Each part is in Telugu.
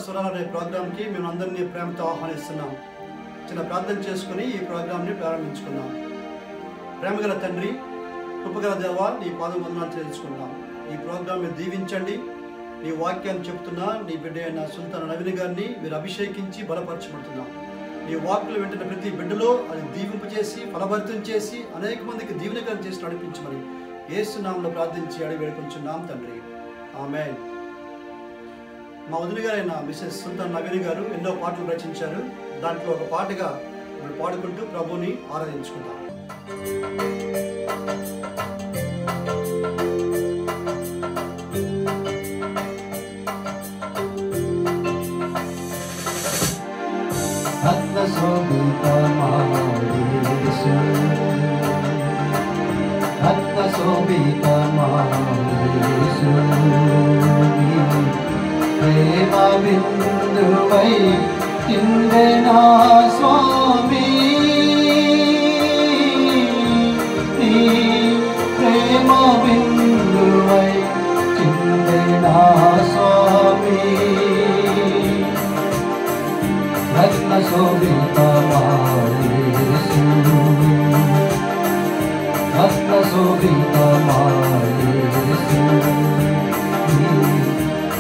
స్వరాలు అనే ప్రోగ్రాంకి మేము అందరినీ ప్రేమతో ఆహ్వానిస్తున్నాం. చిన్న ప్రార్థన చేసుకుని ఈ ప్రోగ్రాంని ప్రారంభించుకున్నాం. ప్రేమగల తండ్రి, కృపగల దేవా, నీ పాదం వందనాలు తెలుసుకుంటాం. ఈ ప్రోగ్రాంని దీవించండి. నీ వాక్యాన్ని చెప్తున్నా నీ బిడ్డ అయిన సుల్తాన్ నవీన్ గారిని మీరు అభిషేకించి బలపరచబడుతున్నాం. నీ వాక్కులు వెంటనే ప్రతి బిడ్డలో అది దీవింపు చేసి ఫలభరితం చేసి అనేక మందికి దీవెనకరం చేసి నడిపించమని యేసు నామములో ప్రార్థించి అడిగి వేడుకొంచున్నాం తండ్రి. ఆమేన్. మా వదిన గారైన మిసెస్ సుల్తాన్ నవీన్ గారు ఎన్నో పాటలు రచించారు. దాంట్లో ఒక పాటగా ఇప్పుడు పాడుకుంటూ ప్రభుని ఆరాధించుకుంటాం. ప్రేమ బిందువై చిందెనా స్వామి, నీ ప్రేమ బిందువై చిందెనా స్వామి, రత్న శోభితమాయేసు, రత్న శోభితమాయేసు,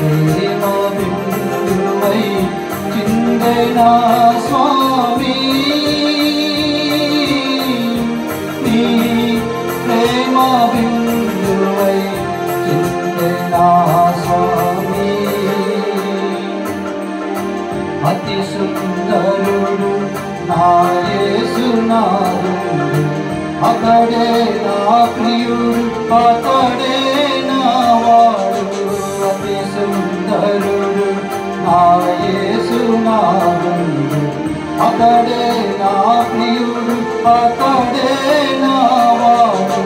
ప్రేమ బిందువై చిందెనా స్వామి, నీ ప్రేమ బిందువై చిందెనా స్వామి. అతి సుందరుడు నా యేసునాథుడు, అతడే నా ప్రియుడు, అతడే నా వాడు. అతి సుందరుడు నా యేసునాథుడు, అతడే నా ప్రియుడు, అతడే నా వాడు.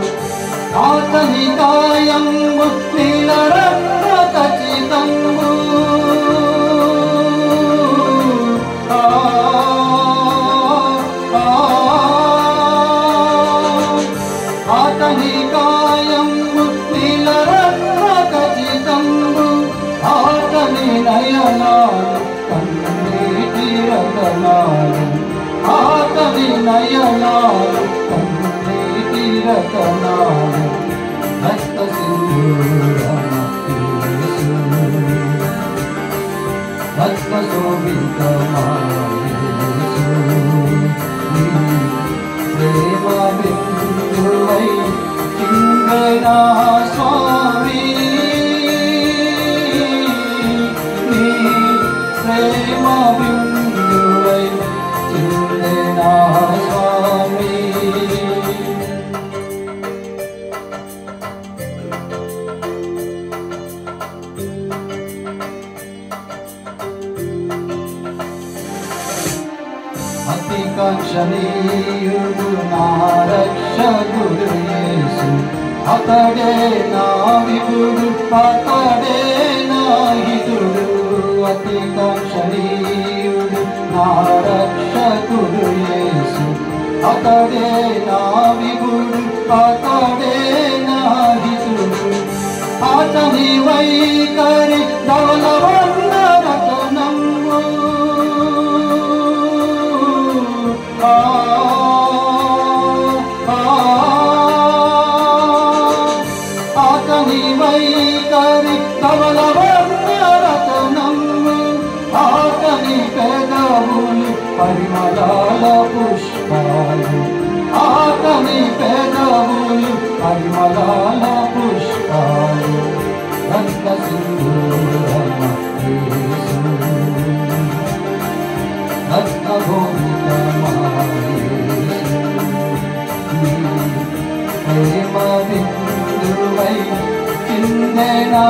అతని కాయము నీల రత్న ఖచ్చితంబు, అతని కాయము నీల రత్న ఖచ్చితంబు, అతని నయనాలు కన్నీటి రతనాలు, అతని నయనాలు కన్నీటి రతనాలు. రక్త సింధూరమయేసు, రక్త శోభితమాయేసు, నీ ప్రేమ బిందువై చిందెనా స్వామి, నీ ప్రేమ బిందువై చిందెనా స్వామి. అతి కాంక్షణీయుడు నా రక్షకుడు యేసు, అతడే నా విభుడు, అతడే నా హితుడు. అతి కాంక్షణీయుడు నా రక్షకుడు యేసు, అతడే నా విభుడు, అతడే నా హితుడు. అతని వైఖరి ధవలవర్ణ రతనంబు, అతని వైఖరి ధవలవర్ణ రతనంబు, అతని పెదవులు పరిమళాల పుష్పాలు, అతని పెదవులు పరిమళాల పుష్పాలు. రక్త సింధూరమయేసు, రత్న శోభితమాయేసు, నీ ప్రేమ బిందువై చిందెనా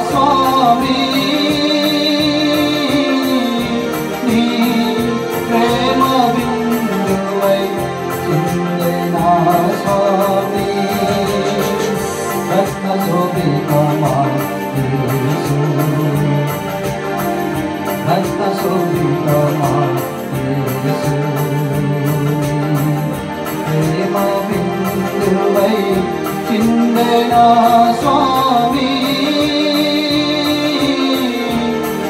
స్వామి, నీ ప్రేమ బిందువై చిందెనా స్వామి. రత్న శోభితమాయేసు, రత్న శోభితమాయేసు, ప్రేమ బిందువై చిందెనా స్వామి,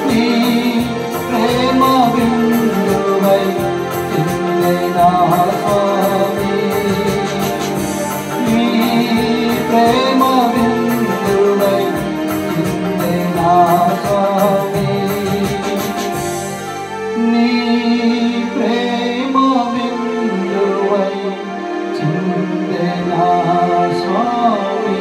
నీ బిందువై చిందెనా స్వామి నీ ప్రేమ బిందువై చిందెనా స్వామి నీ ప్రేమ బిందువై చిందెనా స్వామి.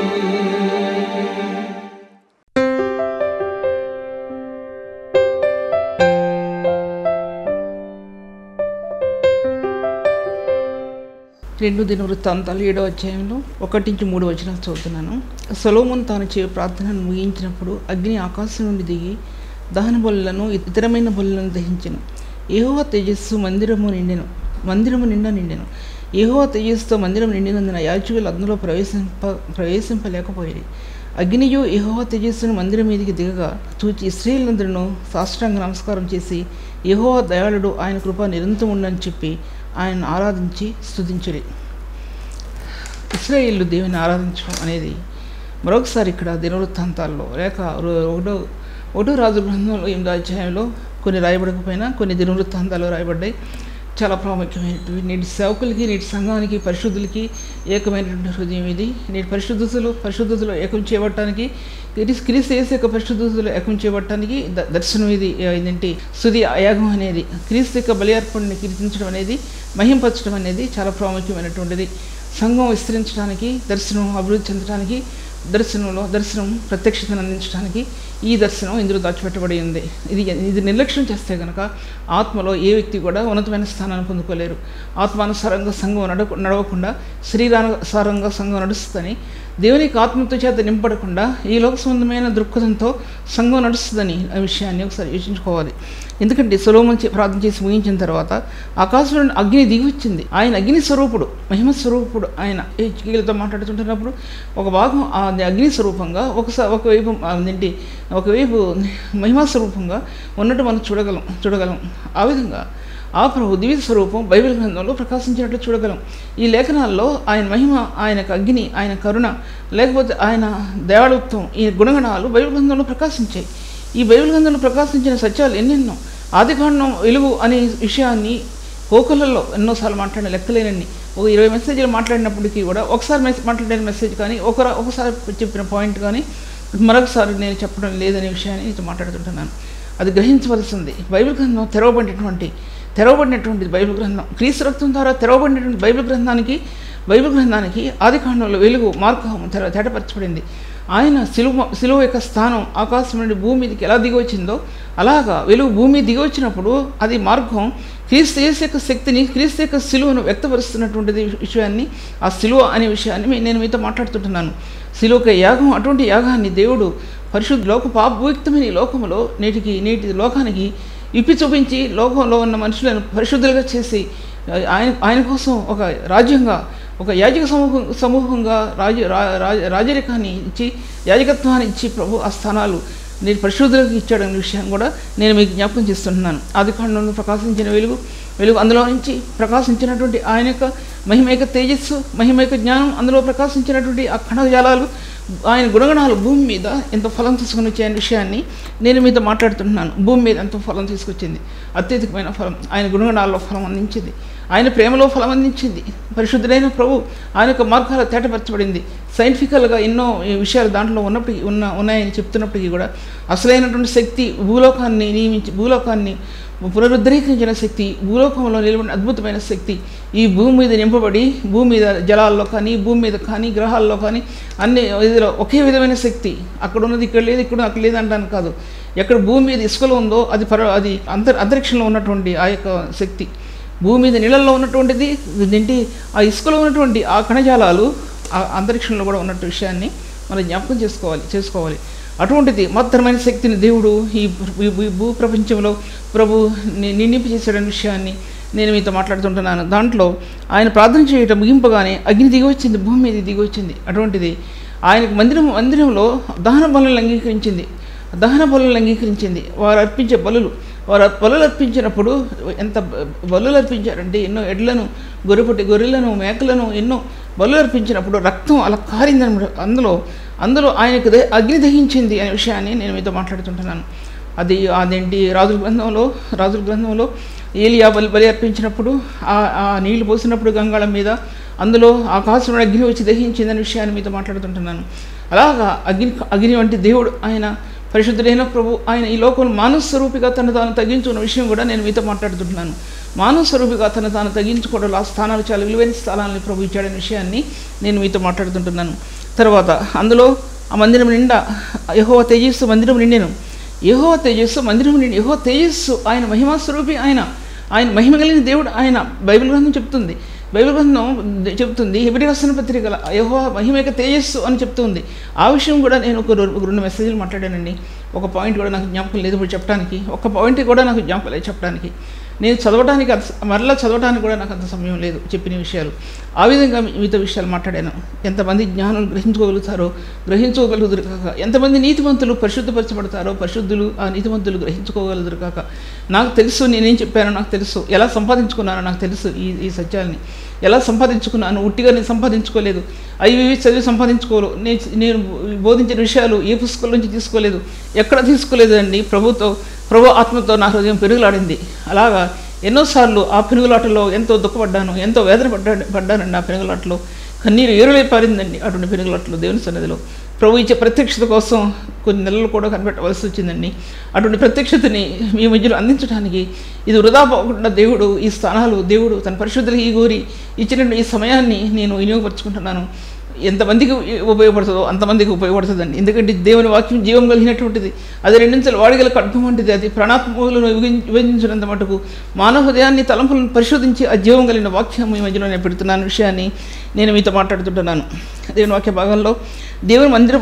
రెండు దినవృత్తాంతాలు 7వ అధ్యాయంలో 1-3 వచనాలు చదువుతున్నాను. సొలొమోను తాను చేయు ప్రార్థనను ముగించినప్పుడు అగ్ని ఆకాశం నుండి దిగి దహన బలులను ఇతరమైన బలులను దహించెను. యెహోవా తేజస్సు మందిరము నిండా నిండెను. యెహోవా తేజస్సుతో మందిరం నిండినందున యాజకులు అందులో ప్రవేశింపలేకపోయేది. అగ్నియు యెహోవా తేజస్సును మందిరం మీదికి దిగగా చూచి ఇశ్రాయేలులందరూ సాష్టాంగ నమస్కారం చేసి యెహోవా దయాళుడు, ఆయన కృప నిరంతరం ఉండని చెప్పి ఆయన ఆరాధించి స్తుతించిరి. ఇశ్రాయేలు దేవుని ఆరాధించడం అనేది మరొకసారి ఇక్కడ దినవృత్తాంతాల్లో లేక 1వ రాజు గ్రంథంలో 8వ అధ్యాయంలో కొన్ని రాయబడకపోయినా కొన్ని దినవృత్తాంతాలు రాయబడ్డాయి. చాలా ప్రాముఖ్యమైనవి. నేటి సేవకులకి, నేటి సంఘానికి, పరిశుద్ధులకి ఏకమైనటువంటి హృదయం ఇది. నేటి పరిశుద్ధతలో ఏకం చేయబడటానికి, క్రీస్తు యేసు యొక్క పరిశుద్ధతలో ఏకం చేయబడటానికి దర్శనం ఇది. ఏంటంటే స్తుతి యాగం అనేది, క్రీస్తు యొక్క బలియార్పణని కీర్తించడం అనేది, మహింపరచడం అనేది చాలా ప్రాముఖ్యమైనటువంటిది. సంఘం విస్తరించడానికి, దర్శనం అభివృద్ధి చెందడానికి, దర్శనం ప్రత్యక్షతను అందించడానికి ఈ దర్శనం ఇందులో దాచిపెట్టబడి ఉంది. ఇది నిర్లక్ష్యం చేస్తే కనుక ఆత్మలో ఏ వ్యక్తి కూడా ఉన్నతమైన స్థానాన్ని పొందుకోలేరు. ఆత్మానుసారంగా సంఘం నడవకుండా శరీరానుసారంగా సంఘం నడుస్తుందని, దేవునికి ఆత్మతో చేత నింపడకుండా ఈ లోక సంబంధమైన దృక్పథంతో సంఘం నడుస్తుందని ఆ విషయాన్ని ఒకసారి యోచించుకోవాలి. ఎందుకంటే సొలొమోను ప్రార్థన చేసి ముగించిన తర్వాత ఆకాశంలో అగ్ని దిగి వచ్చింది. ఆయన అగ్ని స్వరూపుడు, మహిమ స్వరూపుడు. ఆయన కీలతో మాట్లాడుతుంటున్నప్పుడు ఒక భాగం అగ్ని స్వరూపంగా, ఒకవైపు మహిమా స్వరూపంగా ఉన్నట్టు మనం చూడగలం. ఆ విధంగా ఆ ప్రభు దివ్య స్వరూపం బైబిల్ గ్రంథంలో ప్రకాశించినట్లు చూడగలం. ఈ లేఖనాల్లో ఆయన మహిమ, ఆయనకు అగ్ని, ఆయన కరుణ, లేకపోతే ఆయన దయాళుత్వం, ఈ గుణగణాలు బైబిల్ గ్రంథంలో ప్రకాశించాయి. ఈ బైబిల్ గ్రంథంలో ప్రకాశించిన సత్యాలు ఎన్నెన్నో. ఆదికాండం వెలుగు అనే విషయాన్ని కోకలలో ఎన్నోసార్లు మాట్లాడిన లెక్కలేనన్ని, ఒక 20 మెసేజ్లు మాట్లాడినప్పటికీ కూడా ఒకసారి మాట్లాడిన మెసేజ్ కానీ, ఒకసారి చెప్పిన పాయింట్ కానీ మరొకసారి నేను చెప్పడం లేదనే విషయాన్ని నేను మాట్లాడుతుంటున్నాను. అది గ్రహించవలసింది. బైబిల్ గ్రంథం తెరవబడినటువంటి బైబిల్ గ్రంథం, క్రీస్తు రక్తం ద్వారా తెరవబడినటువంటి బైబిల్ గ్రంథానికి ఆదికాండంలో వెలుగు మార్గం తేటపరచబడింది. ఆయన సిలువ యొక్క స్థానం ఆకాశం నుండి భూమి మీదకి ఎలా దిగొచ్చిందో అలాగా వెలుగు భూమి దిగి వచ్చినప్పుడు అది మార్గం క్రీస్తు యేసు యొక్క శక్తిని, క్రీస్తు యొక్క సిలువను వ్యక్తపరుస్తున్నటువంటిది విషయాన్ని, ఆ సిలువ అనే విషయాన్ని నేను మీతో మాట్లాడుతుంటున్నాను. సిలువ యాగం, అటువంటి యాగాన్ని దేవుడు పరిశుద్ధ పాపభూక్తమైన ఈ లోకంలో నేటి లోకానికి ఇప్పి చూపించి లోకంలో ఉన్న మనుషులను పరిశుద్ధులుగా చేసి ఆయన కోసం ఒక రాజ్యంగా, ఒక యాజక సమూహంగా రాజరికాన్ని ఇచ్చి, యాజకత్వాన్ని ఇచ్చి ప్రభు ఆ స్థానాలు నేను పరిశుద్ధులకు ఇచ్చాడనే విషయాన్ని కూడా నేను మీకు జ్ఞాపకం చేస్తున్నాను. ఆదికాండంలో ప్రకాశించిన వెలుగు అందులో నుంచి ప్రకాశించినటువంటి ఆయన యొక్క మహిమైక తేజస్సు, మహిమైక జ్ఞానం, అందులో ప్రకాశించినటువంటి ఆ కణజాలాలు, ఆయన గుణగణాలు భూమి మీద ఎంతో ఫలం తీసుకుని వచ్చాయనే విషయాన్ని నేను మీతో మాట్లాడుతున్నాను. భూమి మీద ఎంతో ఫలం తీసుకొచ్చింది, అత్యధికమైన ఫలం. ఆయన గుణగణాల్లో ఫలం అందించింది, ఆయన ప్రేమలో ఫలం అందించింది. పరిశుద్ధుడైన ప్రభు ఆయన యొక్క మార్గాలు తేటపరచబడింది. సైంటిఫికల్గా ఎన్నో విషయాలు దాంట్లో ఉన్నాయని చెప్తున్నప్పటికీ కూడా అసలైనటువంటి శక్తి భూలోకాన్ని పునరుద్ధరీకరించిన శక్తి, భూలోకంలో నిలబడిన అద్భుతమైన శక్తి ఈ భూమి మీద నింపబడి, భూమి మీద జలాల్లో కానీ, భూమి మీద కానీ, గ్రహాల్లో కానీ అన్ని ఇదిలో ఒకే విధమైన శక్తి. అక్కడ ఉన్నది ఇక్కడ లేదు, ఇక్కడ అక్కడ లేదు అంటాను కాదు. ఎక్కడ భూమి మీద ఇసుకలో ఉందో అది అంతరిక్షంలో ఉన్నటువంటి ఆ యొక్క శక్తి, భూమి మీద నీళ్ళల్లో ఉన్నటువంటిది ఏంటి, ఆ ఇసుకలో ఉన్నటువంటి ఆ కణజాలాలు ఆ అంతరిక్షంలో కూడా ఉన్నట్టు విషయాన్ని మనం జ్ఞాపకం చేసుకోవాలి. అటువంటిది మహత్తరమైన శక్తిని దేవుడు ఈ భూప్రపంచంలో ప్రభు నిండింపు చేశాడనే విషయాన్ని నేను మీతో మాట్లాడుతుంటున్నాను. దాంట్లో ఆయన ప్రార్థన చేయటం ముగింపగానే అగ్ని దిగివచ్చింది, భూమి మీద దిగివచ్చింది. అటువంటిది ఆయనకు మందిరంలో దహన బలులను అంగీకరించింది. వారు అర్పించే బలులు అర్పించినప్పుడు ఎంత బలులు అర్పించారంటే, ఎన్నో ఎడ్లను, గొర్రెలను, మేకలను ఎన్నో బలులు అర్పించినప్పుడు రక్తం అలా కారిందనమాట. అందులో ఆయనకు అగ్ని దహించింది అనే విషయాన్ని నేను మీతో మాట్లాడుతుంటున్నాను. అదేంటి రాజుల గ్రంథంలో ఏలియా బలి అర్పించినప్పుడు ఆ నీళ్లు పోసినప్పుడు గంగాళం మీద అందులో ఆకాశం అగ్ని వచ్చి దహించిందనే విషయాన్ని మీతో మాట్లాడుతుంటున్నాను. అలాగా అగ్ని వంటి దేవుడు ఆయన, పరిశుద్ధుడైన ప్రభు ఆయన ఈ లోకంలో మానవ స్వరూపిగా తను తాను తగ్గించుకున్న విషయం కూడా నేను మీతో మాట్లాడుతుంటున్నాను. మానవ స్వరూపిగా తను తాను తగ్గించుకోవడం ఆ స్థానాలు చాలా విలువైన స్థానాలని ప్రభు ఇచ్చాడనే విషయాన్ని నేను మీతో మాట్లాడుతుంటున్నాను. తర్వాత అందులో ఆ మందిరం నిండా యెహోవా తేజస్సు మందిరం నిండెను. యెహోవా తేజస్సు మందిరం నిండి, యెహోవా తేజస్సు ఆయన మహిమా స్వరూపి, ఆయన మహిమ కలిగిన దేవుడు ఆయన. బైబిల్ గ్రంథం చెప్తుంది, హెబ్రీ రాసిన పత్రికల యెహోవా మహిమ యొక్క తేజస్సు అని చెప్తుంది. ఆ విషయం కూడా నేను ఒక 2 మెసేజ్లు మాట్లాడానండి. ఒక పాయింట్ కూడా నాకు జ్ఞాపకం లేదు ఇప్పుడు చెప్పడానికి, ఒక పాయింట్ కూడా నాకు జ్ఞాపకం లేదు చెప్పడానికి. నేను మరలా చదవడానికి కూడా నాకు అంత సమయం లేదు చెప్పిన విషయాలు. ఆ విధంగా మిగతా విషయాలు మాట్లాడాను. ఎంతమంది జ్ఞానులు గ్రహించుకోగలుగుతారు కాక, ఎంతమంది నీతిమంతులు పరిశుద్ధపరచబడతారో పరిశుద్ధులు ఆ నీతిమంతులు గ్రహించుకోగలుగుతారు కాక. నాకు తెలుసు నేనేం చెప్పానో నాకు తెలుసు, ఎలా సంపాదించుకున్నానో నాకు తెలుసు. ఈ సత్యాల్ని ఎలా సంపాదించుకున్నాను, ఉట్టిగా నేను సంపాదించుకోలేదు, అవి చదివి సంపాదించుకోలేదు. నేను బోధించిన విషయాలు ఏ పుస్తకాల నుంచి తీసుకోలేదు, ఎక్కడ తీసుకోలేదు అండి. ప్రభు ఆత్మతో నా హృదయం పెరుగులాడింది. అలాగా ఎన్నోసార్లు ఆ పెనుగులాటలో ఎంతో దుఃఖపడ్డాను, ఎంతో వేదన పడ్డానండి. ఆ పెనుగులాటలో కన్నీరు ఏరులై పారిందండి. అటువంటి పెనుగులాటలో దేవుని సన్నిధిలో ప్రభు ఇచ్చే ప్రత్యక్షత కోసం కొన్ని నెలలు కూడా కనిపెట్టవలసి వచ్చిందండి. అటువంటి ప్రత్యక్షతని మీ మధ్యలో అందించడానికి ఇది వృధా పోకుండా ఈ స్థానాలు దేవుడు తన పరిశుద్ధులకి గోరి ఇచ్చిన ఈ సమయాన్ని నేను వినియోగపరుచుకుంటున్నాను. ఎంతమందికి ఉపయోగపడుతుందో అంతమందికి ఉపయోగపడుతుందండి. ఎందుకంటే దేవుని వాక్యం జీవం కలిగినటువంటిది, అది 2 నిమిషాలు వాడిగల ఖడ్గం వంటిది. అది ప్రాణాత్మకులను విభజించినంత మటుకు మానవ హృదయాన్ని తలంపులను పరిశోధించి ఆ జీవం కలిగిన వాక్యం మీ మధ్యలో నేను పెడుతున్నాను విషయాన్ని నేను మీతో మాట్లాడుతుంటున్నాను. దేవుని వాక్య భాగంలో దేవుని మందిరం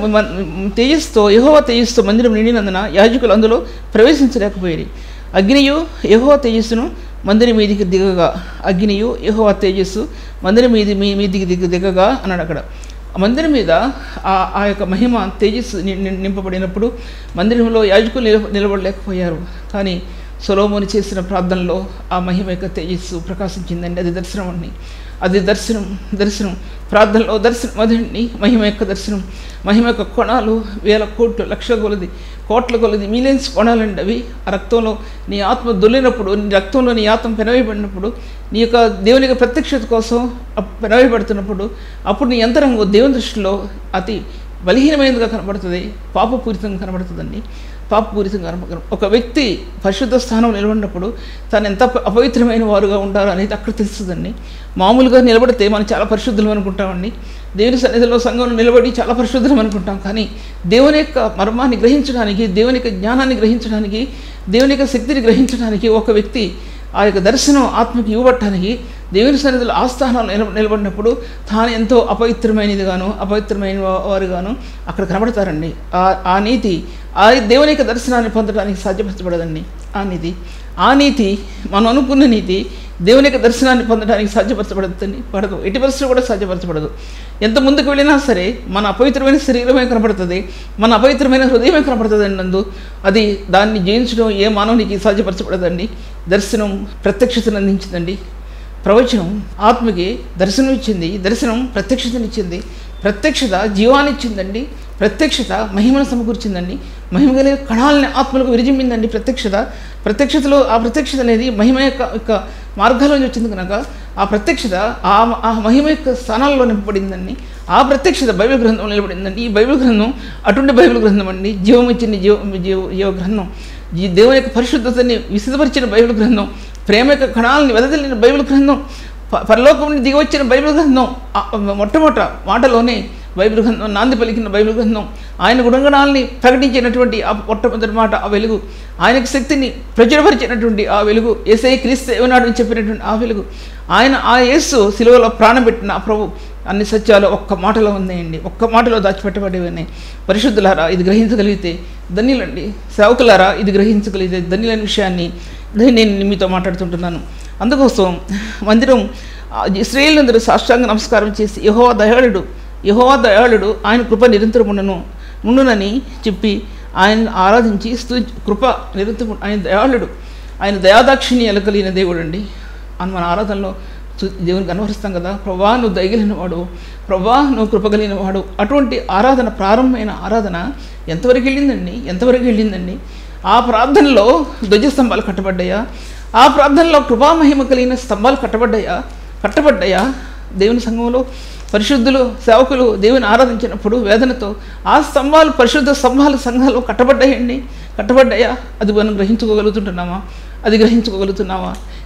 తేజస్తో యెహోవా తేజస్తో మందిరం నిండినందున యాజకులు అందులో ప్రవేశించలేకపోయారు. అగ్నియు యెహోవా తేజస్సును మందిరం మీదికి దిగగా, అగ్నియు యెహోవా తేజస్సు మందిరం మీదికి దిగగా అన్నాడు. అక్కడ మందిరం మీద ఆ యొక్క మహిమ తేజస్సు నింపబడినప్పుడు మందిరంలో యాజకులు నిలబడలేకపోయారు. కానీ సొలొమోను చేసిన ప్రార్థనలో ఆ మహిమ యొక్క తేజస్సు ప్రకాశించిందండి. అది దర్శనం అండి. అది దర్శనం ప్రార్థనలో దర్శనం అదండి. మహిమ యొక్క దర్శనం, మహిమ యొక్క కోణాలు వేల కోట్లు లక్షల కోట్ల కొలది మిలియన్స్ కోణాలండి అవి. ఆ రక్తంలో నీ ఆత్మ దొల్లినప్పుడు, నీ రక్తంలో నీ ఆత్మ పెనవేయబడినప్పుడు, నీ యొక్క దేవుని యొక్క ప్రత్యక్షత కోసం పెనవేయబడుతున్నప్పుడు అప్పుడు నీ యంత్రాంగం దేవుని దృష్టిలో అతి బలహీనమైనదిగా కనబడుతుంది, పాపపూరితంగా కనబడుతుందండి. ఒక వ్యక్తి పరిశుద్ధ స్థానం నిలబడినప్పుడు తాను ఎంత అపవిత్రమైన వారుగా ఉంటారో అనేది అక్కడ తెలుస్తుందండి. మామూలుగా నిలబడితే మనం చాలా పరిశుద్ధులు అనుకుంటామండి. దేవుని సన్నిధిలో సంఘంలో నిలబడి చాలా పరిశుద్ధులం అనుకుంటాం. కానీ దేవుని యొక్క మర్మాన్ని గ్రహించడానికి, దేవుని యొక్క జ్ఞానాన్ని గ్రహించడానికి, దేవుని యొక్క శక్తిని గ్రహించడానికి ఒక వ్యక్తి ఆ యొక్క దర్శనం ఆత్మకి ఇవ్వబట్టడానికి దేవుని సన్నిధిలో ఆ స్థానంలో నిలబడినప్పుడు తాను ఎంతో అపవిత్రమైన వారుగాను అక్కడ కనబడతారండి. ఆ నీతి, ఆ దేవుని యొక్క దర్శనాన్ని పొందడానికి సాధ్యపరచబడదండి. ఆ నీతి మనం అనుకున్న నీతి దేవుని యొక్క దర్శనాన్ని పొందడానికి పడదు. ఎట్టి పరిస్థితులు కూడా సాధ్యపరచబడదు. ఎంత ముందుకు వెళ్ళినా సరే మన అపవిత్రమైన శరీరమే కనబడుతుంది, మన అపవిత్రమైన హృదయమే కనబడుతుందండి. నందు అది దాన్ని జయించడం ఏ మానవునికి సాధ్యపరచబడదండి. దర్శనం ప్రత్యక్షతను అందించిందండి. ప్రవచనం ఆత్మకి దర్శనం ఇచ్చింది, దర్శనం ప్రత్యక్షతనిచ్చింది, ప్రత్యక్షత జీవాన్నిచ్చిందండి, ప్రత్యక్షత మహిమను సమకూర్చిందండి, మహిమ కలిగిన కణాలని ఆత్మలకు విరిజిమ్మిందండి. ప్రత్యక్షతలో ఆ ప్రత్యక్షత అనేది మహిమ యొక్క మార్గాల్లోంచి వచ్చింది కనుక ఆ ప్రత్యక్షత ఆ మహిమ యొక్క స్థానాల్లో నింపబడిందండి. ఆ ప్రత్యక్షత బైబిల్ గ్రంథంలో నిలబడిందండి. ఈ బైబిల్ గ్రంథం అటువంటి బైబిల్ గ్రంథం అండి. జీవం ఇచ్చిన జీవ గ్రంథం, దేవుని యొక్క పరిశుద్ధతని విశదపరిచిన బైబిల్ గ్రంథం, ప్రేమ యొక్క కణాలని వెదజల్లిన బైబిల్ గ్రంథం, పరలోకం నుండి దిగవచ్చిన బైబిల్ గ్రంథం, మొట్టమొదట మాటలోనే బైబిల్ గ్రంథం నాంది పలికిన బైబిల్ గ్రంథం, ఆయన గుణగణాలని ప్రకటించినటువంటి ఆ మొట్టమొదటి మాట ఆ వెలుగు, ఆయనకు శక్తిని ప్రచురపరిచినటువంటి ఆ వెలుగు, యేసయ్య క్రీస్తు ఏమన్నాడు అని చెప్పినటువంటి ఆ వెలుగు, ఆ యేసు సిలువలో ప్రాణం పెట్టిన ఆ ప్రభు, అన్ని సత్యాలు ఒక్క మాటలో ఉన్నాయండి, ఒక్క మాటలో దాచిపెట్టబడి ఉన్నాయి. పరిశుద్ధులారా ఇది గ్రహించగలిగితే ధన్యులండి, సేవకులారా ఇది గ్రహించగలిగితే ధన్యులైన విషయాన్ని నేను మీతో మాట్లాడుతుంటున్నాను. అందుకోసం మందిరం ఇశ్రాయేలులందరూ సాష్టాంగ నమస్కారం చేసి యెహోవా దయాళుడు, ఆయన కృప నిరంతరం ఉండునని చెప్పి ఆయన ఆరాధించి కృప నిరంతరం, ఆయన దయాళుడు, ఆయన దయాదాక్షిణ్యాలు కలిగిన దేవుడు అండి అని మన ఆరాధనలో దేవునికి అనువరిస్తాం కదా. ప్రభా నువ్వు దయగలిగిన వాడు, ప్రభా నువ్వు కృపగలిగిన వాడు. అటువంటి ఆరాధన, ప్రారంభమైన ఆరాధన ఎంతవరకు వెళ్ళిందండి. ఆ ప్రార్థనలో ధ్వజస్తంభాలు కట్టబడ్డాయా? ఆ ప్రార్థనలో కృపామహిమ కలిగిన స్తంభాలు కట్టబడ్డాయా? దేవుని సంఘంలో పరిశుద్ధులు సేవకులు దేవుని ఆరాధించినప్పుడు వేదనతో ఆ స్తంభాలు పరిశుద్ధ స్తంభాలు సంఘాలు కట్టబడ్డాయా? అది మనం గ్రహించుకోగలుగుతున్నామా?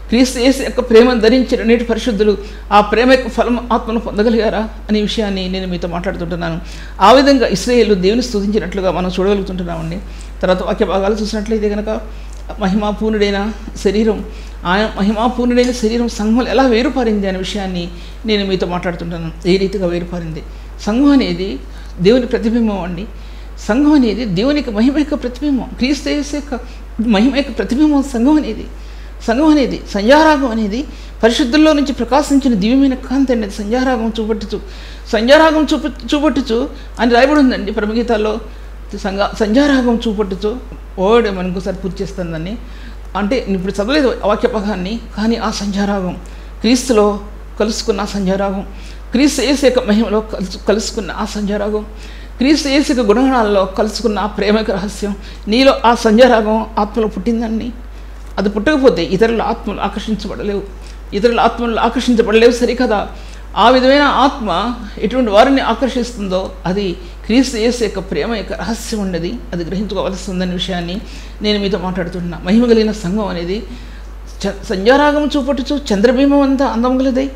క్రీస్తు యేసు యొక్క ప్రేమను ధరించిన నేటి పరిశుద్ధులు ఆ ప్రేమ యొక్క ఫలం ఆత్మను పొందగలిగారా అనే విషయాన్ని నేను మీతో మాట్లాడుతుంటున్నాను. ఆ విధంగా ఇశ్రాయేలు దేవుని స్తుతించినట్లుగా మనం చూడగలుగుతుంటున్నామండి. తర్వాత వాక్య భాగాలు చూసినట్లయితే కనుక మహిమాపూర్ణుడైన శరీరం సంఘం ఎలా వేరుపారింది అనే విషయాన్ని నేను మీతో మాట్లాడుతుంటాను. ఏ రీతిగా వేరుపారింది? సంఘం అనేది దేవుని ప్రతిబింబం అండి. సంఘం అనేది దేవునికి మహిమ యొక్క ప్రతిబింబం, క్రీస్తు యేసు యొక్క మహిమ యొక్క ప్రతిబింబం సంఘం అనేది. సంధ్యారాగం అనేది పరిశుద్ధుల్లో నుంచి ప్రకాశించిన దివ్యమైన కాంతి అనేది సంధ్యారాగం చూపట్టుచు అని రాయబడి ఉందండి పరమగీతాల్లో. సంధ్యారాగం చూపట్టుచు ఓడే మనం ఇంకోసారి పూర్తి చేస్తుందని అంటే ఇప్పుడు చదవలేదు వాక్య భాగాన్ని, కానీ ఆ సంధ్యారాగం క్రీస్తులో కలుసుకున్న ఆ సంధ్యారాగం, క్రీస్తు యేసు యొక్క మహిమలో కలుసుకున్న ఆ సంధ్యారాగం, క్రీస్తు యేసు యొక్క గుణగణాల్లో కలుసుకున్న ఆ ప్రేమక రహస్యం నీలో ఆ సంధ్యారాగం ఆత్మలో పుట్టిందండి. అది పుట్టకపోతే ఇతరుల ఆత్మలు ఆకర్షించబడలేవు సరికదా? ఆ విధమైన ఆత్మ ఎటువంటి వారిని ఆకర్షిస్తుందో అది క్రీస్తు యేసు యొక్క ప్రేమ యొక్క రహస్యం ఉన్నది. అది గ్రహించుకోవాల్సి ఉందనే విషయాన్ని నేను మీతో మాట్లాడుతున్నా. మహిమ కలిగిన సంఘం అనేది సంధ్యారాగం చూపట్టుచు చంద్రబీమం అంతా అందం గలదై,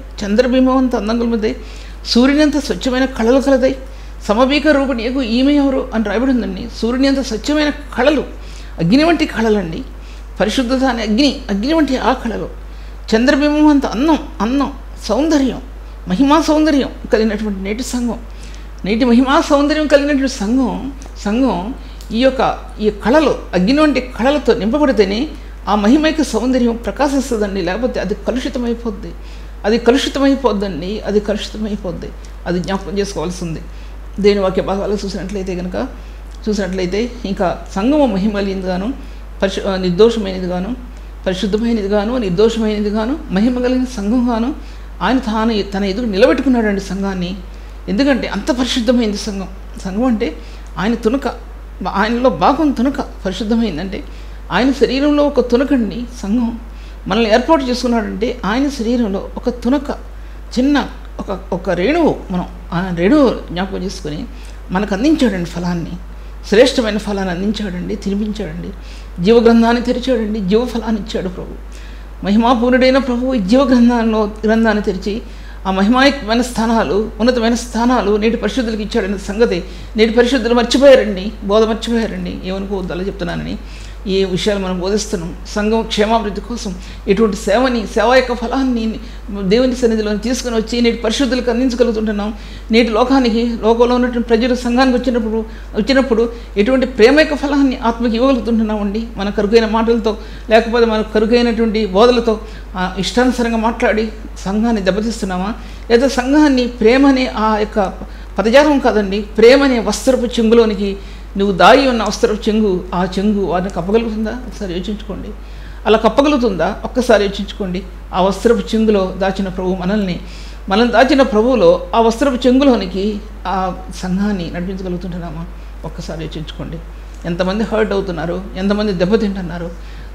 సూర్యుని అంత స్వచ్ఛమైన కళలు కలదై, సమభీక రూపిణియకు ఈమె ఎవరు అని రాయబడి ఉందండి. సూర్యుని అంత స్వచ్ఛమైన కళలు, అగ్ని వంటి కళలండి. పరిశుద్ధత అనే అగ్ని వంటి ఆ కళలు, చంద్రబింబం అంత అందం సౌందర్యం, మహిమా సౌందర్యం కలిగినటువంటి నేటి మహిమా సౌందర్యం కలిగినటువంటి సంఘం ఈ కళలు, అగ్ని వంటి కళలతో నింపబడితేనే ఆ మహిమైక సౌందర్యం ప్రకాశిస్తుందండి. లేకపోతే అది కలుషితమైపోద్ది. అది జ్ఞాపకం చేసుకోవాల్సి ఉంది. దేని వాక్య భాగాలు చూసినట్లయితే ఇంకా సంఘము మహిమలింది గాను, నిర్దోషమైనది గాను, పరిశుద్ధమైనది గాను, నిర్దోషమైనది గాను, మహిమ కలిగిన సంఘం గాను ఆయన తన ఎదురు నిలబెట్టుకున్నాడండి సంఘాన్ని. ఎందుకంటే అంత పరిశుద్ధమైంది సంఘం అంటే ఆయన తునక, ఆయనలో భాగం తునక పరిశుద్ధమైందంటే ఆయన శరీరంలో ఒక తునకండి సంఘం. మనల్ని ఏర్పాటు చేసుకున్నాడంటే ఆయన శరీరంలో ఒక తునక, చిన్న ఒక రేణువు, మనం ఆ రేణువు జ్ఞాపకం చేసుకుని మనకు అందించాడండి ఫలాన్ని, శ్రేష్టమైన ఫలాన్ని అందించాడండి, తినిపించాడండి, జీవగ్రంథాన్ని తెరిచాడండి, జీవఫలాన్ని ఇచ్చాడు ప్రభు. మహిమాపూర్ణుడైన ప్రభు ఈ గ్రంథాన్ని తెరిచి ఆ మహిమాయుతమైన స్థానాలు, ఉన్నతమైన స్థానాలు నేటి పరిశుద్ధులకు ఇచ్చాడనే సంగతి నేటి పరిశుద్ధులు మర్చిపోయారండి, ఏమనుకోవద్దు అలా చెప్తున్నానని. ఏ విషయాలు మనం బోధిస్తున్నాం సంఘం క్షేమాభివృద్ధి కోసం ఎటువంటి సేవ యొక్క ఫలాన్ని దేవుని సన్నిధిలో తీసుకుని వచ్చి నేటి పరిశుద్ధులకు అందించగలుగుతుంటున్నాం. నేటి లోకంలో ఉన్నటువంటి ప్రజలు సంఘానికి వచ్చినప్పుడు ఎటువంటి ప్రేమ యొక్క ఫలాన్ని ఆత్మకి ఇవ్వగలుగుతుంటున్నామండి. మన కరుకైన మాటలతో లేకపోతే మన కరుకైనటువంటి బోధలతో ఇష్టానుసారంగా మాట్లాడి సంఘాన్ని దెబ్బతీస్తున్నామా? లేదా సంఘాన్ని ప్రేమనే ఆ యొక్క పదజాలం కాదండి, ప్రేమనే వస్త్రపు చెంగులోనికి నువ్వు దాగి ఉన్న వస్త్రపు చెంగు, ఆ చెంగు వారిని కప్పగలుగుతుందా? ఒకసారి యోచించుకోండి. అలా కప్పగలుగుతుందా? ఒక్కసారి యోచించుకోండి. ఆ వస్త్రపు చెంగులో దాచిన ప్రభు మనల్ని దాచిన ప్రభువులో ఆ వస్త్రపు చెంగులోనికి ఆ సంఘాన్ని నడిపించగలుగుతుంటున్నామా? ఒక్కసారి యోచించుకోండి. ఎంతమంది హర్ట్ అవుతున్నారు, ఎంతమంది దెబ్బతింటున్నారు,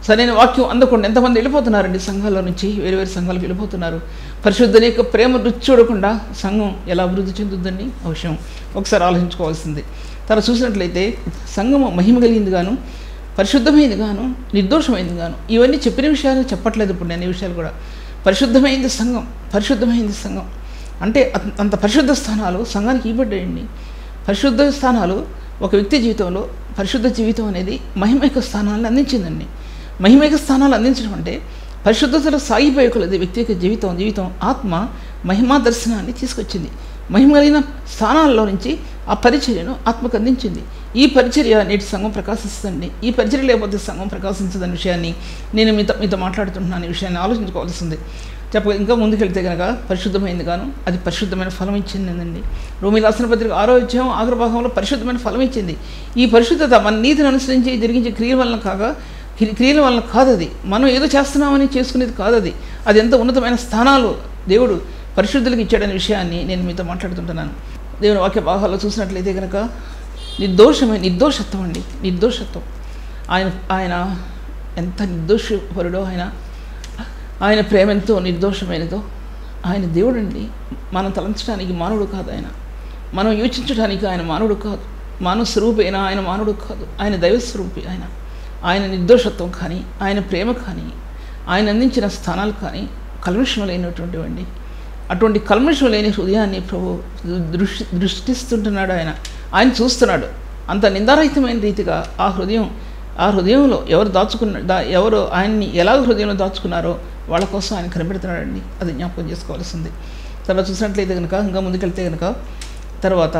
సరైన వాక్యం అందకుండా ఎంతమంది వెళ్ళిపోతున్నారండి సంఘాల్లో నుంచి, వేరు సంఘాలకు వెళ్ళిపోతున్నారు. పరిశుద్ధుని యొక్క ప్రేమ రుచి చూడకుండా సంఘం ఎలా అభివృద్ధి చెందుతుందండి? ఆ విషయం ఒకసారి ఆలోచించుకోవాల్సింది. తర్వాత చూసినట్లయితే సంఘము మహిమ కలిగింది గాను, పరిశుద్ధమైంది గాను, నిర్దోషమైంది గాను. ఇవన్నీ చెప్పిన విషయాలు చెప్పట్లేదు ఇప్పుడు నేను. ఈ విషయాలు కూడా పరిశుద్ధమైంది సంఘం అంటే అంత పరిశుద్ధ స్థానాలు సంఘానికి ఇవ్వబడ్డాయండి. పరిశుద్ధ స్థానాలు ఒక వ్యక్తి జీవితంలో పరిశుద్ధ జీవితం అనేది మహిమైక స్థానాలను అందించిందండి. మహిమైక స్థానాలు అందించడం అంటే పరిశుద్ధతలో సాగిపోయే కొలది వ్యక్తి యొక్క జీవితం ఆత్మ మహిమా దర్శనాన్ని తీసుకొచ్చింది. మహిమ కలిగిన స్థానాల్లో నుంచి ఆ పరిచర్యను ఆత్మకు అందించింది. ఈ పరిచర్య నేటి సంఘం ప్రకాశిస్తుందండి. ఈ పరిచర్య లేకపోతే సంఘం ప్రకాశించదనే విషయాన్ని నేను మీతో మాట్లాడుతుంటున్నాను. ఈ విషయాన్ని ఆలోచించుకోవాల్సింది. ఇంకా ముందుకెళ్తే కనుక పరిశుద్ధమైంది గాను, అది పరిశుద్ధమైన ఫలం ఇచ్చిందండి. రోమీ రాసిన పత్రిక 6వ అధ్యాయం ఆఖరి భాగంలో పరిశుద్ధమైన ఫలం ఇచ్చింది. ఈ పరిశుద్ధత మన నీతిని అనుసరించి జరిగించే క్రియల వలన కాదు. అది మనం ఏదో చేస్తున్నామని చేసుకునేది కాదు. అది ఎంత ఉన్నతమైన స్థానాలు దేవుడు పరిశుద్ధులకు ఇచ్చాడనే విషయాన్ని నేను మీతో మాట్లాడుతుంటున్నాను. దేవుని వాక్య భాగాల్లో చూసినట్లయితే కనుక నిర్దోషత్వం అండి. నిర్దోషత్వం ఆయన ఎంత నిర్దోషపరుడో, ఆయన ప్రేమ ఎంతో నిర్దోషమైనదో. ఆయన దేవుడండి. మనం తలంచడానికి మానవుడు కాదు ఆయన, మనం యోచించడానికి ఆయన మానవుడు కాదు, మానవ స్వరూపైన ఆయన మానవుడు కాదు, ఆయన దైవస్వరూపి. ఆయన నిర్దోషత్వం కానీ, ఆయన ప్రేమ కానీ, ఆయన అందించిన స్థానాలు కానీ కల్మషం లేనటువంటివండి. అటువంటి కల్మషం లేని హృదయాన్ని ప్రభు దృష్టిస్తుంటున్నాడు. ఆయన చూస్తున్నాడు. అంత నిందారహితమైన రీతిగా ఆ హృదయంలో ఎవరు ఆయన్ని ఎలా హృదయంలో దాచుకున్నారో వాళ్ళ కోసం ఆయన కనిపెడుతున్నాడండి. అది జ్ఞాపకం చేసుకోవాల్సింది. తర్వాత చూసినట్లయితే కనుక, ఇంకా ముందుకెళ్తే కనుక, తర్వాత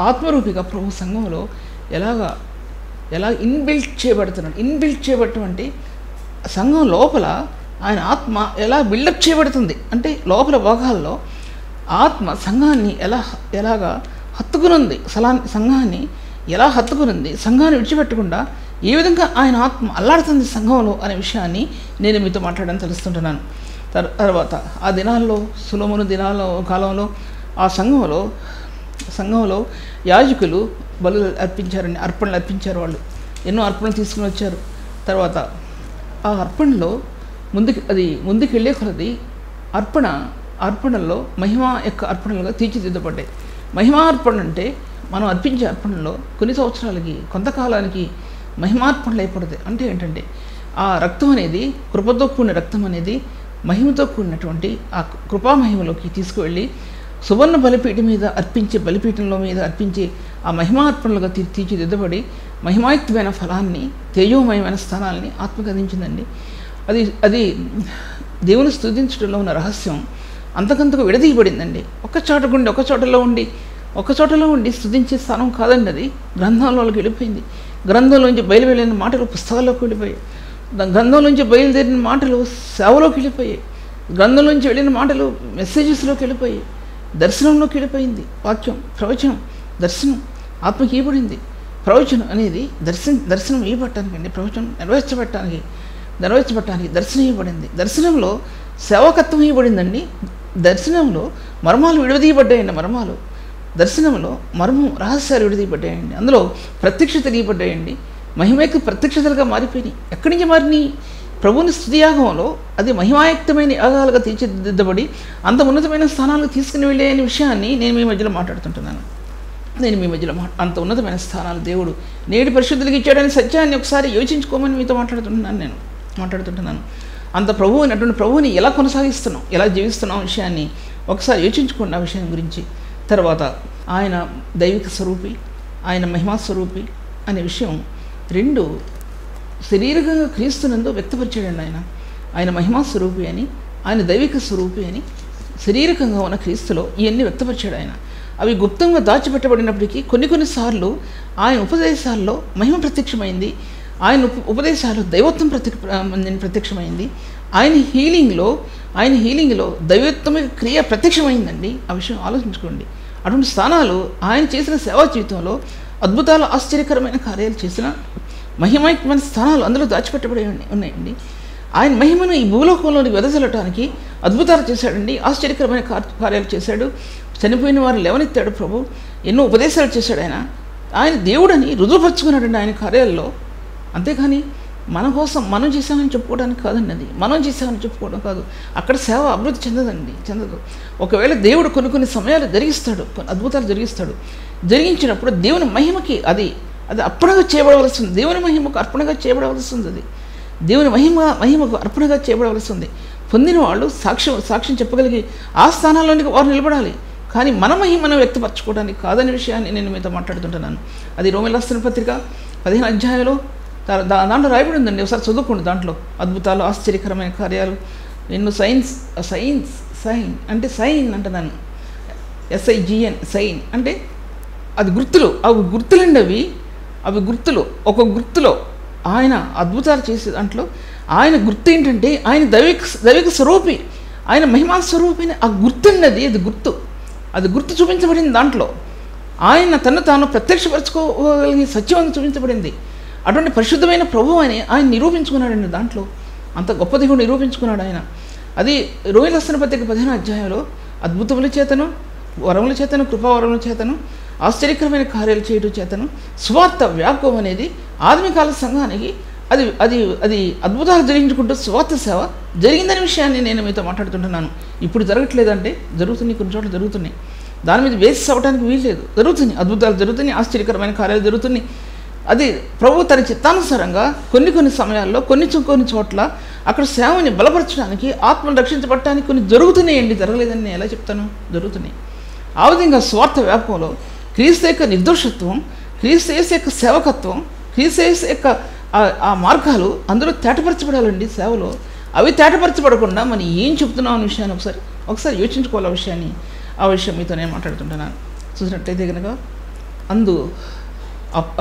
ఆత్మరూపిగా ప్రభు సంఘంలో ఎలా ఇన్బిల్ట్ చేయబడుతున్నాడు. ఇన్బిల్ట్ చేయబడటం అంటే సంఘం లోపల ఆయన ఆత్మ ఎలా బిల్డప్ చేయబడుతుంది అంటే, లోపల భాగాల్లో ఆత్మ సంఘాన్ని ఎలాగా హత్తుకునుంది, సంఘాన్ని ఎలా హత్తుకునుంది, సంఘాన్ని విడిచిపెట్టకుండా ఏ విధంగా ఆయన ఆత్మ అల్లాడుతుంది సంఘంలో అనే విషయాన్ని నేను మీతో మాట్లాడడం తెలుస్తుంటున్నాను. తర్వాత ఆ దినాల్లో, సొలొమోను కాలంలో ఆ సంఘంలో యాజకులు బలులు అర్పించారండి, అర్పణలు అర్పించారు. వాళ్ళు ఎన్నో అర్పణలు తీసుకుని వచ్చారు. తర్వాత ఆ అర్పణలో ముందుకు వెళ్ళే కొలది అర్పణల్లో మహిమ యొక్క అర్పణలుగా తీర్చిదిద్దబడ్డాయి. మహిమార్పణ అంటే మనం అర్పించే అర్పణలో కొన్ని సంవత్సరాలకి, కొంతకాలానికి మహిమార్పణలు అయిపోతుంది. అంటే ఏంటంటే ఆ రక్తం అనేది, కృపతో కూడిన రక్తం అనేది మహిమతో కూడినటువంటి ఆ కృపామహిమలోకి తీసుకువెళ్ళి సువర్ణ బలిపీఠం మీద అర్పించే ఆ మహిమార్పణలుగా తీర్చిదిద్దబడి మహిమాయుక్తమైన ఫలాన్ని, తేజోమయమైన స్థానాలని ఆత్మకు అందించిందండి. అది దేవుని స్తుతించడంలో ఉన్న రహస్యం అంతకంతకు విడదీయబడిందండి. ఒక చోటలో ఉండి స్తుతించే స్థానం కాదండి. అది గ్రంథంలోకి వెళ్ళిపోయింది. గ్రంథంలోంచి బయలువెళ్ళిన మాటలు పుస్తకాల్లోకి వెళ్ళిపోయాయి. గ్రంథంలోంచి బయలుదేరిన మాటలు సేవలోకి వెళ్ళిపోయాయి. గ్రంథంలోంచి వెళ్ళిన మాటలు మెసేజెస్లోకి వెళ్ళిపోయాయి. దర్శనంలోకి వెళ్ళిపోయింది. వాక్యం, ప్రవచనం, దర్శనం ఆత్మకి ఇవ్వబడింది. ప్రవచనం అనేది దర్శనం ఇవ్వబట్టడానికి అండి, ప్రవచనం నెరవేర్చబట్టడానికి దర్శనం ఇవ్వబడింది. దర్శనంలో సేవకత్వం ఇవ్వబడిందండి. దర్శనంలో మర్మాలు విడదీయబడ్డాయండి. దర్శనంలో రహస్యాలు విడదీయబడ్డాయండి. అందులో ప్రత్యక్షతలు ఇవ్వబడ్డాయండి. మహిమకు ప్రత్యక్షతలుగా మారిపోయినాయి. ఎక్కడి నుంచి మారినాయి? ప్రభుని స్తుతియాగంలో అది మహిమాయుక్తమైన యాగాలుగా తీర్చిదిద్దబడి అంత ఉన్నతమైన స్థానాలకు తీసుకుని వెళ్ళే అనే విషయాన్ని నేను మీ మధ్యలో మాట్లాడుతుంటున్నాను. అంత ఉన్నతమైన స్థానాలు దేవుడు నేటి పరిశుద్ధులకి ఇచ్చాడని సత్యాన్ని ఒకసారి యోచించుకోమని మీతో మాట్లాడుతుంటున్నాను. అంత అటువంటి ప్రభువుని ఎలా కొనసాగిస్తున్నాం, ఎలా జీవిస్తున్నాం విషయాన్ని ఒకసారి యోచించుకోండి ఆ విషయం గురించి. తర్వాత ఆయన దైవిక స్వరూపి, ఆయన మహిమా స్వరూపి అనే విషయం రెండు శరీరంగా క్రీస్తునందు వ్యక్తపరిచాడండి. ఆయన మహిమా స్వరూపి అని, ఆయన దైవిక స్వరూపి అని శరీరకంగా ఉన్న క్రీస్తులో ఇవన్నీ వ్యక్తపరిచాడు. అవి గుప్తంగా దాచిపెట్టబడినప్పటికీ కొన్నిసార్లు ఆయన ఉపదేశాల్లో మహిమ ప్రత్యక్షమైంది. ఆయన ఉపదేశాలు దైవత్వం ప్రత్యక్షమైంది. ఆయన హీలింగ్లో దైవత్వం క్రియ ప్రత్యక్షమైందండి. ఆ విషయం ఆలోచించుకోండి. అటువంటి స్థానాలు ఆయన చేసిన సేవా జీవితంలో అద్భుతాలు, ఆశ్చర్యకరమైన కార్యాలు చేసిన మహిమాయుక్తమైన స్థానాలు అందులో దాచిపెట్టబడి ఉన్నాయండి. ఆయన మహిమను ఈ భూలోకంలోని వెదజల్లటానికి అద్భుతాలు చేశాడండి. ఆశ్చర్యకరమైన కార్యాలు చేశాడు. చనిపోయిన వారు లేవనెత్తాడు ప్రభు. ఎన్నో ఉపదేశాలు చేశాడు. ఆయన దేవుడని రుజువుపరుచుకున్నాడండి ఆయన కార్యాల్లో. అంతేకాని మన కోసం మనం చేసామని చెప్పుకోవడానికి కాదండి. అది మనం చేసామని చెప్పుకోవడం కాదు. అక్కడ సేవ అభివృద్ధి చెందదు. ఒకవేళ దేవుడు కొన్ని సమయాలు జరిగిస్తాడు, కొన్ని అద్భుతాలు జరిగిస్తాడు. జరిగించినప్పుడు దేవుని మహిమకి అది అర్పణగా చేయబడవలసింది. దేవుని మహిమకు అర్పణగా చేయబడవలసింది. అది దేవుని మహిమకు అర్పణగా చేయబడవలసింది. పొందిన వాళ్ళు సాక్ష్యం చెప్పగలిగి ఆ స్థానాల్లోనికి వారు నిలబడాలి. కానీ మన మహిమను వ్యక్తపరచుకోవడానికి కాదనే విషయాన్ని నేను మీతో మాట్లాడుతుంటున్నాను. అది రోమీయులకు రాసిన పత్రిక 15వ అధ్యాయంలో దాంట్లో రాయబడి ఉందండి. ఒకసారి చదువుకోండి. దాంట్లో అద్భుతాలు, ఆశ్చర్యకరమైన కార్యాలు, ఎన్నో సైన్ అంటే సైన్ అంటున్నాను, SIGN సైన్ అంటే అది గుర్తులు. అవి గుర్తులండి. అవి గుర్తులు. ఒక గుర్తులో ఆయన అద్భుతాలు చేసే దాంట్లో ఆయన గుర్తు ఏంటంటే ఆయన దైవిక స్వరూపి, ఆయన మహిమా స్వరూపిని. ఆ గుర్తున్నది, అది గుర్తు చూపించబడింది. దాంట్లో ఆయన తను తాను ప్రత్యక్షపరచుకోగలిగే సత్యం చూపించబడింది. అటువంటి పరిశుద్ధమైన ప్రభువు అని ఆయన నిరూపించుకున్నాడండి. దాంట్లో అంత గొప్ప దేవుడు నిరూపించుకున్నాడు ఆయన. అది రోమీయులకు రాసిన పత్రిక 15వ అధ్యాయంలో అద్భుతముల చేతను, వరముల చేతను, కృపావరముల చేతను ఆశ్చర్యకరమైన కార్యాలు చేయడం చేతను సువార్త వ్యాపకం అనేది ఆదిమకాల సంఘానికి అది అది అది అద్భుతాలు జరిగించుకుంటూ సువార్త సేవ జరిగిందనే విషయాన్ని నేను మీతో మాట్లాడుతుంటున్నాను. ఇప్పుడు జరగట్లేదంటే జరుగుతున్నాయి, కొన్ని చోట్ల జరుగుతున్నాయి. దాని మీద బేసిస్ అవ్వడానికి వీల్లేదు. జరుగుతుంది, అద్భుతాలు జరుగుతున్నాయి, ఆశ్చర్యకరమైన కార్యాలు జరుగుతున్నాయి. అది ప్రభు తన చిత్తానుసారంగా కొన్ని సమయాల్లో కొన్ని చోట్ల అక్కడ సేవని బలపరచడానికి, ఆత్మను రక్షించబడటానికి కొన్ని జరుగుతున్నాయండి. జరగలేదని నేను ఎలా చెప్తాను? జరుగుతున్నాయి. ఆ విధంగా స్వార్థ వ్యాపకంలో క్రీస్తు యొక్క నిర్దోషత్వం, క్రీస్తు యొక్క సేవకత్వం, క్రీస్తు యొక్క ఆ మార్గాలు అందులో తేటపరచబడాలండి. సేవలో అవి తేటపరచబడకుండా మనం ఏం చెప్తున్నాం అనే విషయాన్ని ఒకసారి యోచించుకోవాలి. ఆ విషయం మీతో నేను మాట్లాడుతుంటున్నాను. చూసినట్టయితే కనుక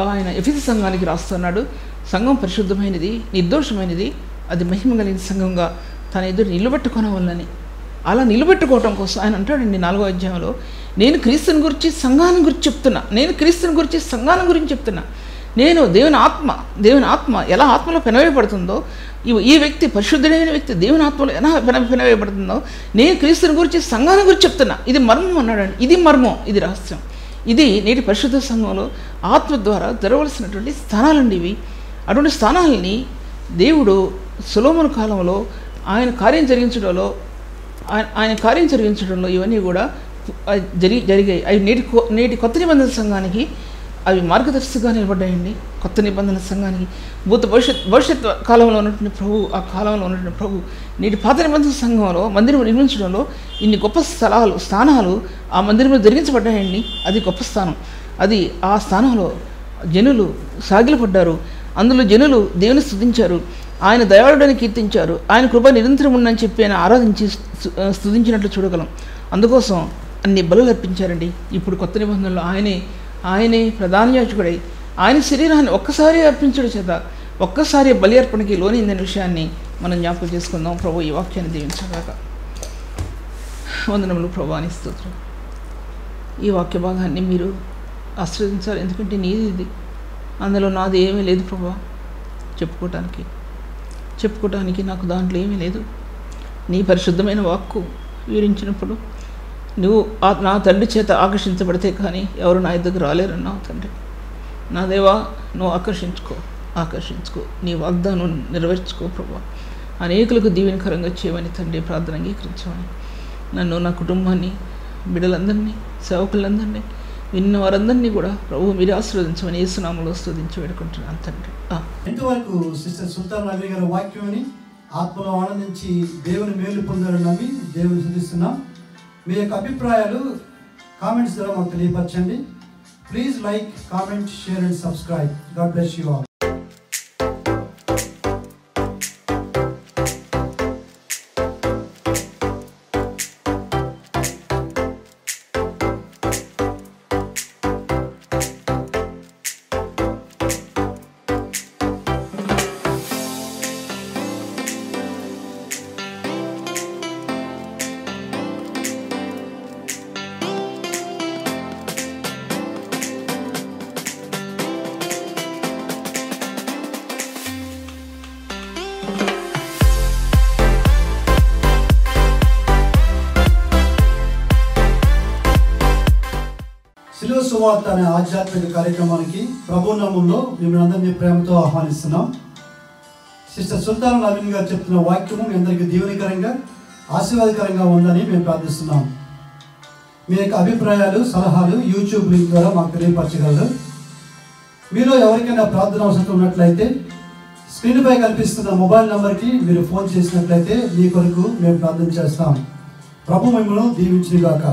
ఆయన ఎఫెసు సంఘానికి రాస్తున్నాడు. సంఘం పరిశుద్ధమైనది, నిర్దోషమైనది, అది మహిమ కలిగిన సంఘంగా తన ఎదురు నిలబెట్టుకోవాలని. అలా నిలబెట్టుకోవటం కోసం ఆయన అంటాడండి 4వ అధ్యాయంలో, నేను క్రీస్తుని గురించి సంఘాన్ని గురించి చెప్తున్నా, నేను క్రీస్తుని గురించి సంఘాన్ని గురించి చెప్తున్నా. నేను దేవుని ఆత్మ ఎలా ఆత్మలో పెనవేయబడుతుందో, ఈ వ్యక్తి పరిశుద్ధుడైన వ్యక్తి దేవుని ఆత్మలో ఎలా పెనవేయబడుతుందో నేను క్రీస్తుని గురించి సంఘాన్ని గురించి చెప్తున్నా. ఇది మర్మం అన్నాడండి. ఇది మర్మం, ఇది రహస్యం. ఇది నేటి పరిశుద్ధ సంఘంలో ఆత్మ ద్వారా జరగవలసినటువంటి స్థానాలండి ఇవి. అటువంటి స్థానాలని దేవుడు సొలొమోను కాలంలో ఆయన కార్యం జరిగించడంలో ఇవన్నీ కూడా జరిగాయి. అవి నేటి కొత్త నిబంధన సంఘానికి అవి మార్గదర్శిగా నిలబడ్డాయండి. కొత్త నిబంధన సంఘానికి భవిష్యత్ కాలంలో ఉన్నటువంటి కాలంలో ఉన్నటువంటి ప్రభు నేటి పాత నిబంధన సంఘంలో మందిరం నిర్మించడంలో ఇన్ని గొప్ప స్థానాలు ఆ మందిరంలో జరిగించబడ్డాయండి. అది గొప్ప స్థానం. అది ఆ స్థానంలో జనులు సాగిలపడ్డారు. అందులో జనులు దేవుని స్తుతించారు, ఆయన దయాళుడని కీర్తించారు, ఆయన కృప నిరంతరం ఉందని చెప్పి ఆయన ఆరాధించి స్తుతించినట్లు చూడగలం. అందుకోసం అన్ని బలులు అర్పించారండి. ఇప్పుడు కొత్త నిబంధనలో ఆయనే ప్రధాన యాజకుడై ఆయన శరీరాన్ని ఒక్కసారి అర్పించడం చేత ఒక్కసారి బలి అర్పణకి లోనైందనే విషయాన్ని మనం జ్ఞాపకం చేసుకుందాం. ప్రభు ఈ వాక్యాన్ని దీవించగాక. వందనములు ప్రభాని స్తోత్రం. ఈ వాక్య భాగాన్ని మీరు ఆశీర్వదించాలి. ఎందుకంటే నీది ఇది, అందులో నాది ఏమీ లేదు ప్రభా. చెప్పుకోవటానికి నాకు దాంట్లో ఏమీ లేదు. నీ పరిశుద్ధమైన వాక్కు వివరించినప్పుడు నువ్వు నా తండ్రి చేత ఆకర్షించబడితే కానీ ఎవరు నా దగ్గర రాలేరన్నావు తండ్రి. నా దేవా, నువ్వు ఆకర్షించుకో, నీ వాగ్దానం నెరవేర్చుకో ప్రభా. అనేకులకు దీవెనకరంగా చేయమని తండ్రి ప్రార్థన అంగీకరించమని, నన్ను, నా కుటుంబాన్ని, బిడ్డలందరినీ, సేవకులందరినీ, విన్న వారందరినీ కూడా ప్రభు మీరు ఆశీర్వదించమని యేసునామములో స్తుతించి వేడుకుంటున్నాను తండ్రి. ఎంతవరకు సిస్టర్ సుల్తాన్ నబీ గారి వాక్యాన్ని ఆత్మలో ఆనందించి దేవుని మేలు పొందాలని నమ్మి దేవుని స్తుతిస్తున్నాం. మీ యొక్క అభిప్రాయాలు కామెంట్స్ ద్వారా మాకు తెలియపరచండి. Please like, comment, share and subscribe. God bless you all. శిలువ సువార్త అనే ఆధ్యాత్మిక కార్యక్రమానికి ప్రభు నామములో మిమ్మల్ని అందరినీ ప్రేమతో ఆహ్వానిస్తున్నాం. సిస్టర్ సుల్తాన్ నవీన్ గారు చెప్తున్న వాక్యము మీ అందరికీ దీవెనకరంగా, ఆశీర్వాదకరంగా ఉందని మేము ప్రార్థిస్తున్నాం. మీ యొక్క అభిప్రాయాలు, సలహాలు యూట్యూబ్ లింక్ ద్వారా మాకు తెలియపరచగలరు. మీలో ఎవరికైనా ప్రార్థన అవసరం ఉన్నట్లయితే స్క్రీన్పై కనిపిస్తున్న మొబైల్ నెంబర్కి మీరు ఫోన్ చేసినట్లయితే మీ కొరకు మేము ప్రార్థన చేస్తాం. ప్రభు మిమ్మల్ని దీవించుగాక.